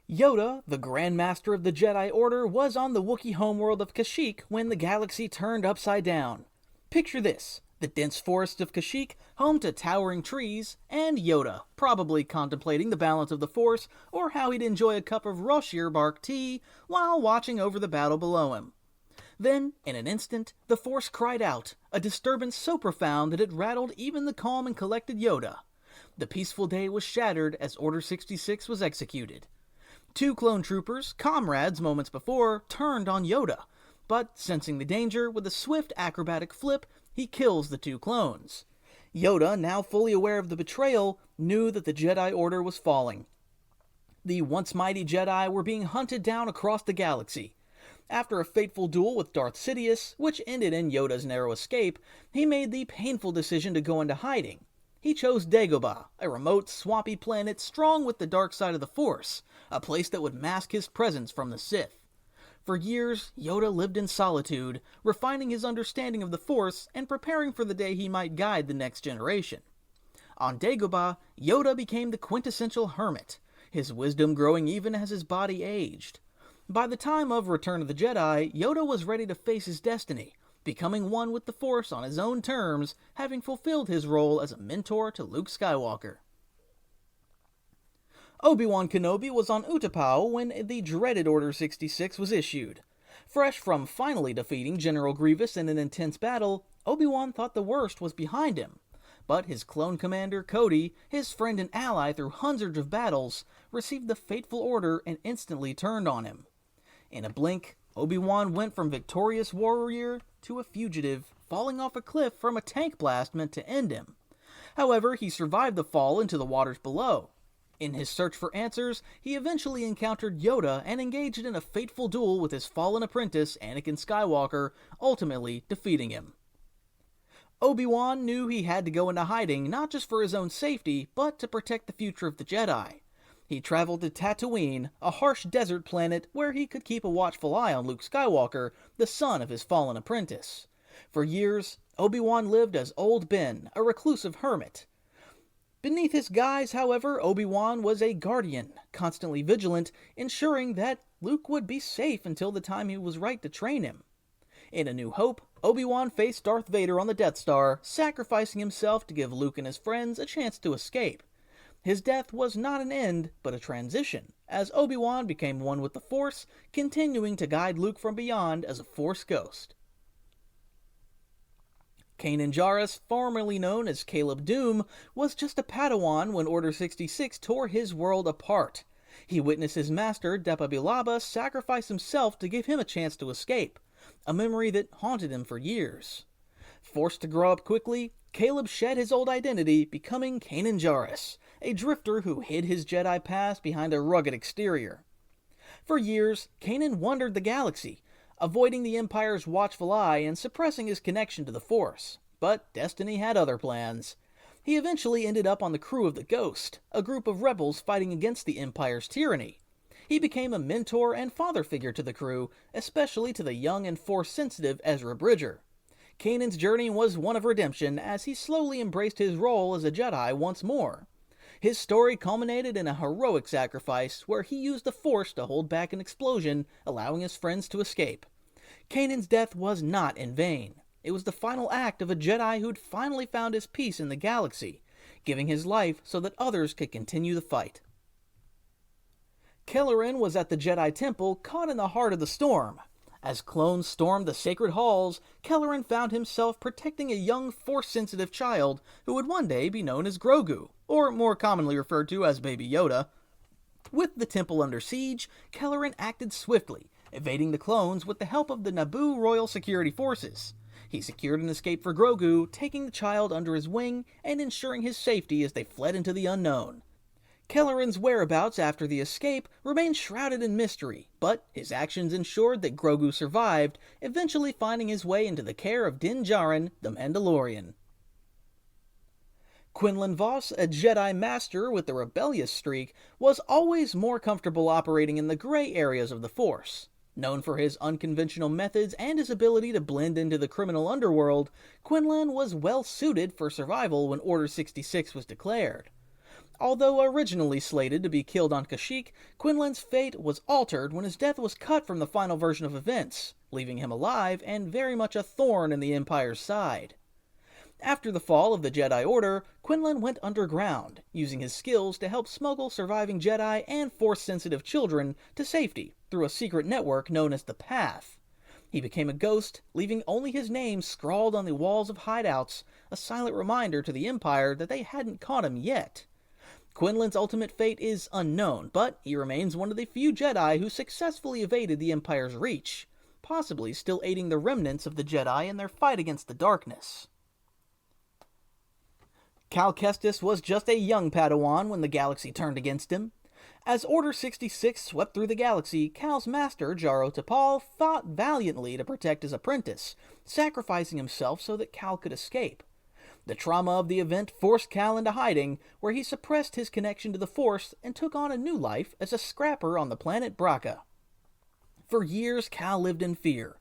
Yoda, the Grand Master of the Jedi Order, was on the Wookiee homeworld of Kashyyyk when the galaxy turned upside down. Picture this: the dense forests of Kashyyyk, home to towering trees, and Yoda, probably contemplating the balance of the Force or how he'd enjoy a cup of Roshir bark tea while watching over the battle below him. Then, in an instant, the Force cried out, a disturbance so profound that it rattled even the calm and collected Yoda. The peaceful day was shattered as Order 66 was executed. Two clone troopers, comrades moments before, turned on Yoda, but sensing the danger, with a swift acrobatic flip, he kills the two clones. Yoda, now fully aware of the betrayal, knew that the Jedi Order was falling. The once mighty Jedi were being hunted down across the galaxy. After a fateful duel with Darth Sidious, which ended in Yoda's narrow escape, he made the painful decision to go into hiding. He chose Dagobah, a remote, swampy planet strong with the dark side of the Force, a place that would mask his presence from the Sith. For years, Yoda lived in solitude, refining his understanding of the Force and preparing for the day he might guide the next generation. On Dagobah, Yoda became the quintessential hermit, his wisdom growing even as his body aged. By the time of Return of the Jedi, Yoda was ready to face his destiny, becoming one with the Force on his own terms, having fulfilled his role as a mentor to Luke Skywalker. Obi-Wan Kenobi was on Utapau when the dreaded Order 66 was issued. Fresh from finally defeating General Grievous in an intense battle, Obi-Wan thought the worst was behind him. But his clone commander, Cody, his friend and ally through hundreds of battles, received the fateful order and instantly turned on him. In a blink, Obi-Wan went from victorious warrior to a fugitive, falling off a cliff from a tank blast meant to end him. However, he survived the fall into the waters below. In his search for answers, he eventually encountered Yoda and engaged in a fateful duel with his fallen apprentice, Anakin Skywalker, ultimately defeating him. Obi-Wan knew he had to go into hiding not just for his own safety, but to protect the future of the Jedi. He traveled to Tatooine, a harsh desert planet where he could keep a watchful eye on Luke Skywalker, the son of his fallen apprentice. For years, Obi-Wan lived as Old Ben, a reclusive hermit. Beneath his guise, however, Obi-Wan was a guardian, constantly vigilant, ensuring that Luke would be safe until the time he was right to train him. In A New Hope, Obi-Wan faced Darth Vader on the Death Star, sacrificing himself to give Luke and his friends a chance to escape. His death was not an end, but a transition, as Obi-Wan became one with the Force, continuing to guide Luke from beyond as a Force ghost. Kanan Jarrus, formerly known as Caleb Doom, was just a Padawan when Order 66 tore his world apart. He witnessed his master, Depa sacrifice himself to give him a chance to escape, a memory that haunted him for years. Forced to grow up quickly, Caleb shed his old identity, becoming Kanan Jarrus, a drifter who hid his Jedi past behind a rugged exterior. For years, Kanan wandered the galaxy, avoiding the Empire's watchful eye and suppressing his connection to the Force. But destiny had other plans. He eventually ended up on the crew of the Ghost, a group of rebels fighting against the Empire's tyranny. He became a mentor and father figure to the crew, especially to the young and Force-sensitive Ezra Bridger. Kanan's journey was one of redemption as he slowly embraced his role as a Jedi once more. His story culminated in a heroic sacrifice where he used the Force to hold back an explosion, allowing his friends to escape. Kanan's death was not in vain. It was the final act of a Jedi who'd finally found his peace in the galaxy, giving his life so that others could continue the fight. Kellan was at the Jedi Temple, caught in the heart of the storm. As clones stormed the sacred halls, Kellan found himself protecting a young Force-sensitive child who would one day be known as Grogu, or more commonly referred to as Baby Yoda. With the temple under siege, Kellan acted swiftly, evading the clones with the help of the Naboo Royal Security Forces. He secured an escape for Grogu, taking the child under his wing and ensuring his safety as they fled into the unknown. Kellan's whereabouts after the escape remained shrouded in mystery, but his actions ensured that Grogu survived, eventually finding his way into the care of Din Djarin, the Mandalorian. Quinlan Vos, a Jedi Master with a rebellious streak, was always more comfortable operating in the gray areas of the Force. Known for his unconventional methods and his ability to blend into the criminal underworld, Quinlan was well suited for survival when Order 66 was declared. Although originally slated to be killed on Kashyyyk, Quinlan's fate was altered when his death was cut from the final version of events, leaving him alive and very much a thorn in the Empire's side. After the fall of the Jedi Order, Quinlan went underground, using his skills to help smuggle surviving Jedi and Force-sensitive children to safety through a secret network known as the Path. He became a ghost, leaving only his name scrawled on the walls of hideouts, a silent reminder to the Empire that they hadn't caught him yet. Quinlan's ultimate fate is unknown, but he remains one of the few Jedi who successfully evaded the Empire's reach, possibly still aiding the remnants of the Jedi in their fight against the darkness. Cal Kestis was just a young Padawan when the galaxy turned against him. As Order 66 swept through the galaxy, Cal's master, Jaro Tapal, fought valiantly to protect his apprentice, sacrificing himself so that Cal could escape. The trauma of the event forced Cal into hiding, where he suppressed his connection to the Force and took on a new life as a scrapper on the planet Bracca. For years, Cal lived in fear,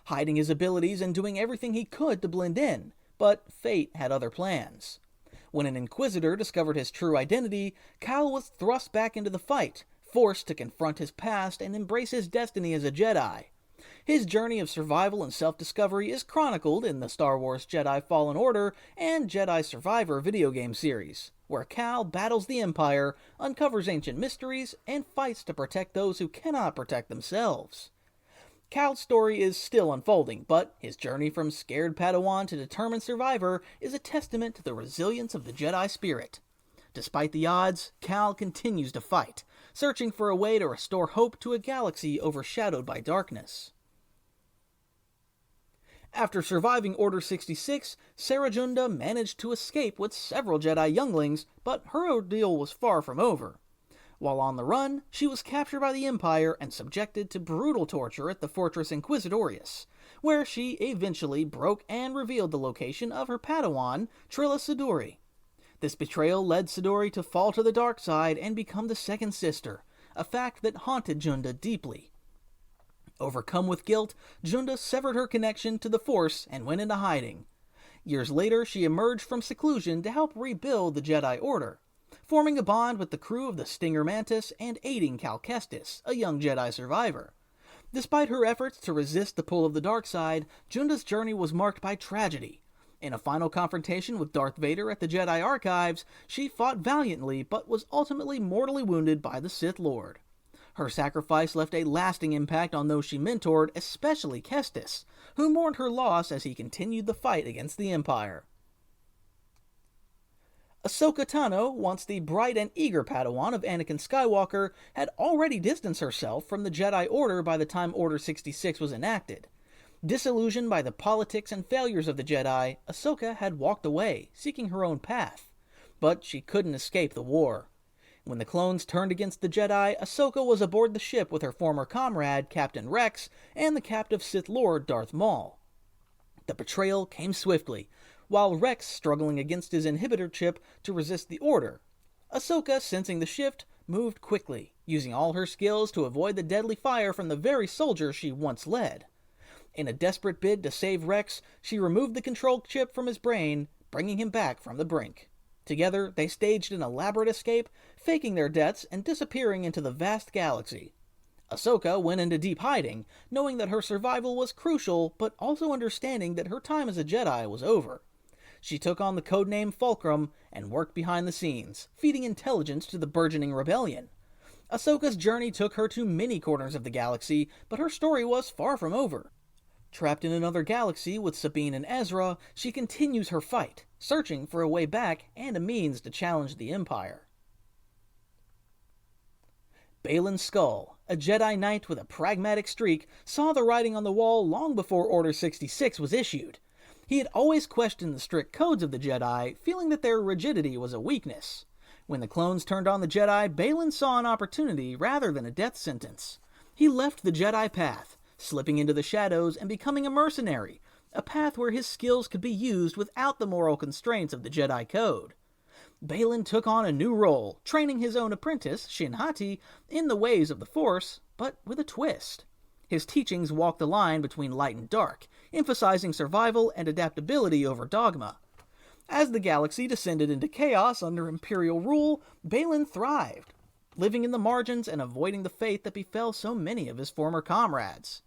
hiding his abilities and doing everything he could to blend in, but fate had other plans. When an Inquisitor discovered his true identity, Cal was thrust back into the fight, forced to confront his past and embrace his destiny as a Jedi. His journey of survival and self-discovery is chronicled in the Star Wars Jedi Fallen Order and Jedi Survivor video game series, where Cal battles the Empire, uncovers ancient mysteries, and fights to protect those who cannot protect themselves. Cal's story is still unfolding, but his journey from scared Padawan to determined survivor is a testament to the resilience of the Jedi spirit. Despite the odds, Cal continues to fight, searching for a way to restore hope to a galaxy overshadowed by darkness. After surviving Order 66, Sarah Junda managed to escape with several Jedi younglings, but her ordeal was far from over. While on the run, she was captured by the Empire and subjected to brutal torture at the Fortress Inquisitorius, where she eventually broke and revealed the location of her Padawan, Trilla Siduri. This betrayal led Siduri to fall to the dark side and become the second sister, a fact that haunted Junda deeply. Overcome with guilt, Junda severed her connection to the Force and went into hiding. Years later, she emerged from seclusion to help rebuild the Jedi Order, forming a bond with the crew of the Stinger Mantis and aiding Cal Kestis, a young Jedi survivor. Despite her efforts to resist the pull of the dark side, Junda's journey was marked by tragedy. In a final confrontation with Darth Vader at the Jedi Archives, she fought valiantly but was ultimately mortally wounded by the Sith Lord. Her sacrifice left a lasting impact on those she mentored, especially Kestis, who mourned her loss as he continued the fight against the Empire. Ahsoka Tano, once the bright and eager Padawan of Anakin Skywalker, had already distanced herself from the Jedi Order by the time Order 66 was enacted. Disillusioned by the politics and failures of the Jedi, Ahsoka had walked away, seeking her own path. But she couldn't escape the war. When the clones turned against the Jedi, Ahsoka was aboard the ship with her former comrade, Captain Rex, and the captive Sith Lord, Darth Maul. The betrayal came swiftly, while Rex struggling against his inhibitor chip to resist the Order. Ahsoka, sensing the shift, moved quickly, using all her skills to avoid the deadly fire from the very soldiers she once led. In a desperate bid to save Rex, she removed the control chip from his brain, bringing him back from the brink. Together, they staged an elaborate escape, faking their deaths and disappearing into the vast galaxy. Ahsoka went into deep hiding, knowing that her survival was crucial, but also understanding that her time as a Jedi was over. She took on the codename Fulcrum and worked behind the scenes, feeding intelligence to the burgeoning rebellion. Ahsoka's journey took her to many corners of the galaxy, but her story was far from over. Trapped in another galaxy with Sabine and Ezra, she continues her fight, searching for a way back and a means to challenge the Empire. Balin Skull, a Jedi Knight with a pragmatic streak, saw the writing on the wall long before Order 66 was issued. He had always questioned the strict codes of the Jedi, feeling that their rigidity was a weakness. When the clones turned on the Jedi, Balin saw an opportunity rather than a death sentence. He left the Jedi path, slipping into the shadows and becoming a mercenary, a path where his skills could be used without the moral constraints of the Jedi Code. Balin took on a new role, training his own apprentice, Shin Hati, in the ways of the Force, but with a twist. His teachings walked the line between light and dark, emphasizing survival and adaptability over dogma. As the galaxy descended into chaos under Imperial rule, Balin thrived, living in the margins and avoiding the fate that befell so many of his former comrades.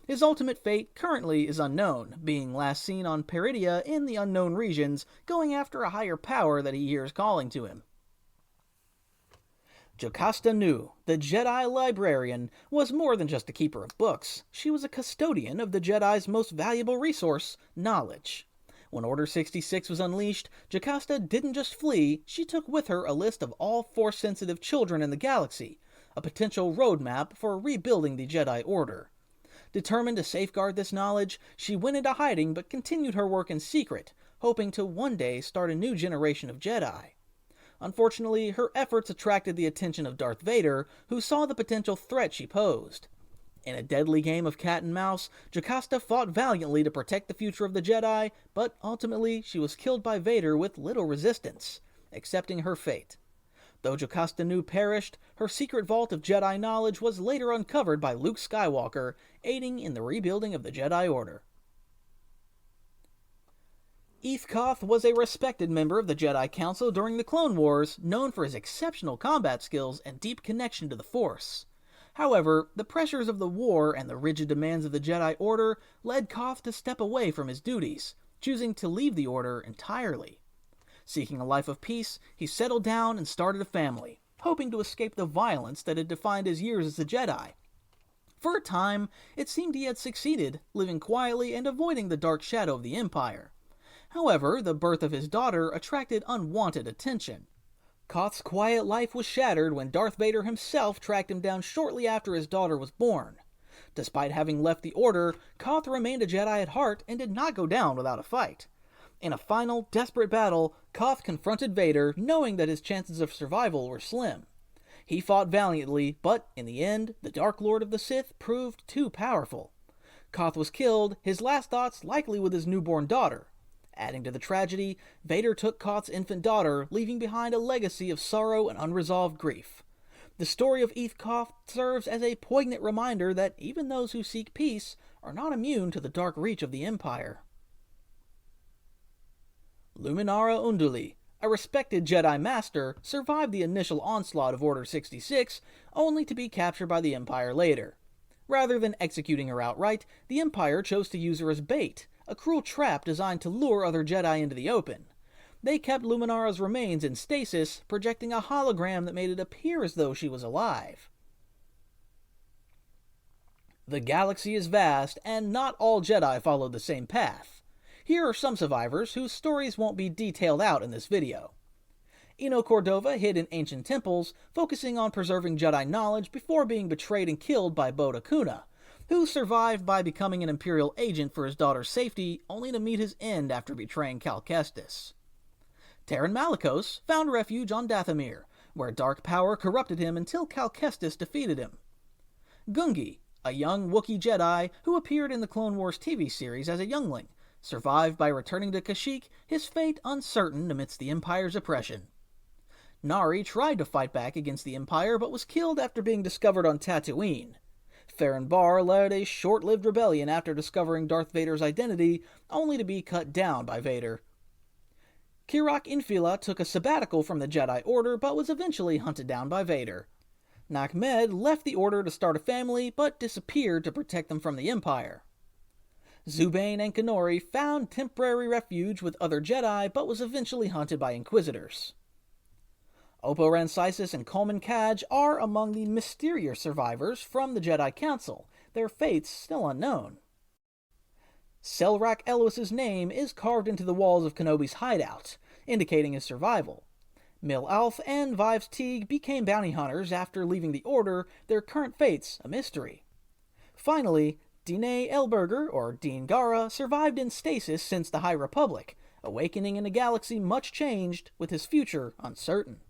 His ultimate fate currently is unknown, being last seen on Peridia in the unknown regions, going after a higher power that he hears calling to him. Jocasta Nu, the Jedi librarian, was more than just a keeper of books. She was a custodian of the Jedi's most valuable resource, knowledge. When Order 66 was unleashed, Jocasta didn't just flee, she took with her a list of all Force-sensitive children in the galaxy, a potential roadmap for rebuilding the Jedi Order. Determined to safeguard this knowledge, she went into hiding but continued her work in secret, hoping to one day start a new generation of Jedi. Unfortunately, her efforts attracted the attention of Darth Vader, who saw the potential threat she posed. In a deadly game of cat and mouse, Jocasta fought valiantly to protect the future of the Jedi, but ultimately she was killed by Vader with little resistance, accepting her fate. Though Jocasta Nu perished, her secret vault of Jedi knowledge was later uncovered by Luke Skywalker, aiding in the rebuilding of the Jedi Order. Etho was a respected member of the Jedi Council during the Clone Wars, known for his exceptional combat skills and deep connection to the Force. However, the pressures of the war and the rigid demands of the Jedi Order led Koth to step away from his duties, choosing to leave the Order entirely. Seeking a life of peace, he settled down and started a family, hoping to escape the violence that had defined his years as a Jedi. For a time, it seemed he had succeeded, living quietly and avoiding the dark shadow of the Empire. However, the birth of his daughter attracted unwanted attention. Koth's quiet life was shattered when Darth Vader himself tracked him down shortly after his daughter was born. Despite having left the Order, Koth remained a Jedi at heart and did not go down without a fight. In a final, desperate battle, Koth confronted Vader, knowing that his chances of survival were slim. He fought valiantly, but in the end, the Dark Lord of the Sith proved too powerful. Koth was killed, his last thoughts likely with his newborn daughter. Adding to the tragedy, Vader took Koth's infant daughter, leaving behind a legacy of sorrow and unresolved grief. The story of Koth serves as a poignant reminder that even those who seek peace are not immune to the dark reach of the Empire. Luminara Unduli, a respected Jedi Master, survived the initial onslaught of Order 66, only to be captured by the Empire later. Rather than executing her outright, the Empire chose to use her as bait, a cruel trap designed to lure other Jedi into the open. They kept Luminara's remains in stasis, projecting a hologram that made it appear as though she was alive. The galaxy is vast, and not all Jedi followed the same path. Here are some survivors whose stories won't be detailed out in this video. Eno Cordova hid in ancient temples, focusing on preserving Jedi knowledge before being betrayed and killed by Boda Kuna, who survived by becoming an Imperial agent for his daughter's safety, only to meet his end after betraying Cal Kestis. Taron Malicos found refuge on Dathomir, where dark power corrupted him until Cal Kestis defeated him. Gungi, a young Wookiee Jedi who appeared in the Clone Wars TV series as a youngling, survived by returning to Kashyyyk, his fate uncertain amidst the Empire's oppression. Nari tried to fight back against the Empire but was killed after being discovered on Tatooine. Farron Barr led a short-lived rebellion after discovering Darth Vader's identity, only to be cut down by Vader. Kirak Infila took a sabbatical from the Jedi Order but was eventually hunted down by Vader. Nakmed left the Order to start a family but disappeared to protect them from the Empire. Zubane and Kenori found temporary refuge with other Jedi but was eventually hunted by Inquisitors. Oppo Rancisis and Coleman Kaj are among the mysterious survivors from the Jedi Council, their fates still unknown. Selrak Elois's name is carved into the walls of Kenobi's hideout, indicating his survival. Mil Alf and Vives Teague became bounty hunters after leaving the Order, their current fates a mystery. Finally, Dine Elberger, or Dean Gara, survived in stasis since the High Republic, awakening in a galaxy much changed, with his future uncertain.